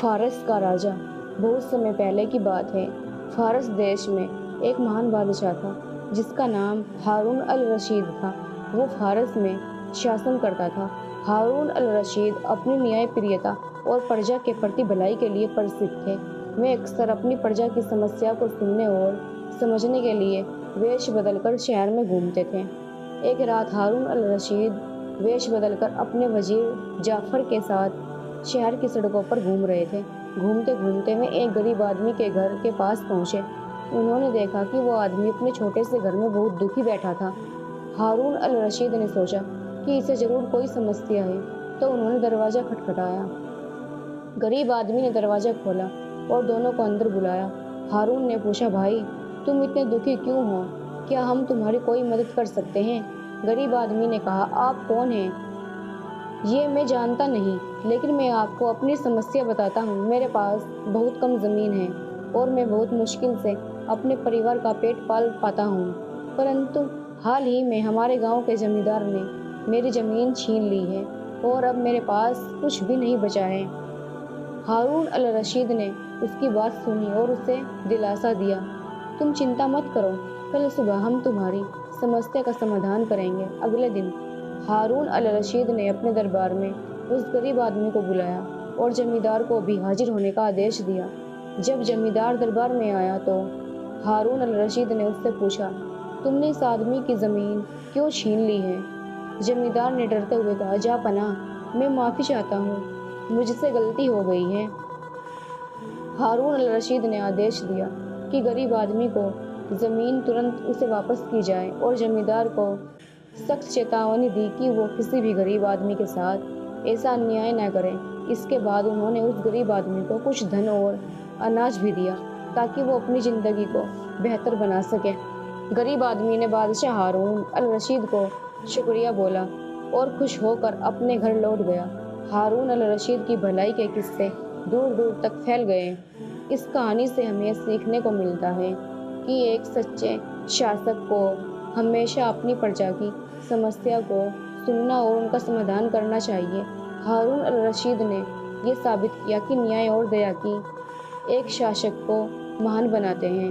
फारस का राजा। बहुत समय पहले की बात है। फारस देश में एक महान बादशाह था जिसका नाम हारून अल रशीद था। वो फारस में शासन करता था। हारून अल रशीद अपनी न्यायप्रियता और प्रजा के प्रति भलाई के लिए प्रसिद्ध थे। वे अक्सर अपनी प्रजा की समस्या को सुनने और समझने के लिए वेश बदलकर शहर में घूमते थे। एक रात हारून अल रशीद वेश बदलकर अपने वजीर जाफर के साथ शहर की सड़कों पर घूम रहे थे। घूमते घूमते वे एक गरीब आदमी के घर के पास पहुंचे। उन्होंने देखा कि वो आदमी अपने छोटे से घर में बहुत दुखी बैठा था। हारून अल रशीद ने सोचा कि इसे जरूर कोई समस्या है, तो उन्होंने दरवाज़ा खटखटाया। गरीब आदमी ने दरवाज़ा खोला और दोनों को अंदर बुलाया। हारून ने पूछा, भाई तुम इतने दुखी क्यों हो? क्या हम तुम्हारी कोई मदद कर सकते हैं? गरीब आदमी ने कहा, आप कौन हैं? ये मैं जानता नहीं, लेकिन मैं आपको अपनी समस्या बताता हूँ। मेरे पास बहुत कम ज़मीन है और मैं बहुत मुश्किल से अपने परिवार का पेट पाल पाता हूँ। परंतु हाल ही में हमारे गांव के जमींदार ने मेरी ज़मीन छीन ली है और अब मेरे पास कुछ भी नहीं बचा है। हारून अल रशीद ने उसकी बात सुनी और उसे दिलासा दिया, तुम चिंता मत करो, कल सुबह हम तुम्हारी समस्या का समाधान करेंगे। अगले दिन हारून अल रशीद ने अपने दरबार में उस गरीब आदमी को बुलाया और जमींदार को भी हाजिर होने का आदेश दिया। जब जमींदार दरबार में आया तो हारून अल रशीद ने उससे पूछा, तुमने इस आदमी की ज़मीन क्यों छीन ली है? जमींदार ने डरते हुए कहा, जा पनाह, मैं माफ़ी चाहता हूँ, मुझसे गलती हो गई है। हारून अल रशीद ने आदेश दिया कि गरीब आदमी को ज़मीन तुरंत उसे वापस की जाए और जमींदार को सख्त चेतावनी दी कि वो किसी भी गरीब आदमी के साथ ऐसा अन्याय न करे। इसके बाद उन्होंने उस गरीब आदमी को कुछ धन और अनाज भी दिया ताकि वो अपनी ज़िंदगी को बेहतर बना सके। गरीब आदमी ने बादशाह हारून अल रशीद को शुक्रिया बोला और खुश होकर अपने घर लौट गया। हारून अल रशीद की भलाई के किस्से दूर दूर तक फैल गए। इस कहानी से हमें सीखने को मिलता है कि एक सच्चे शासक को हमेशा अपनी प्रजा की समस्या को सुनना और उनका समाधान करना चाहिए। हारून अल रशीद ने ये साबित किया कि न्याय और दया की एक शासक को महान बनाते हैं।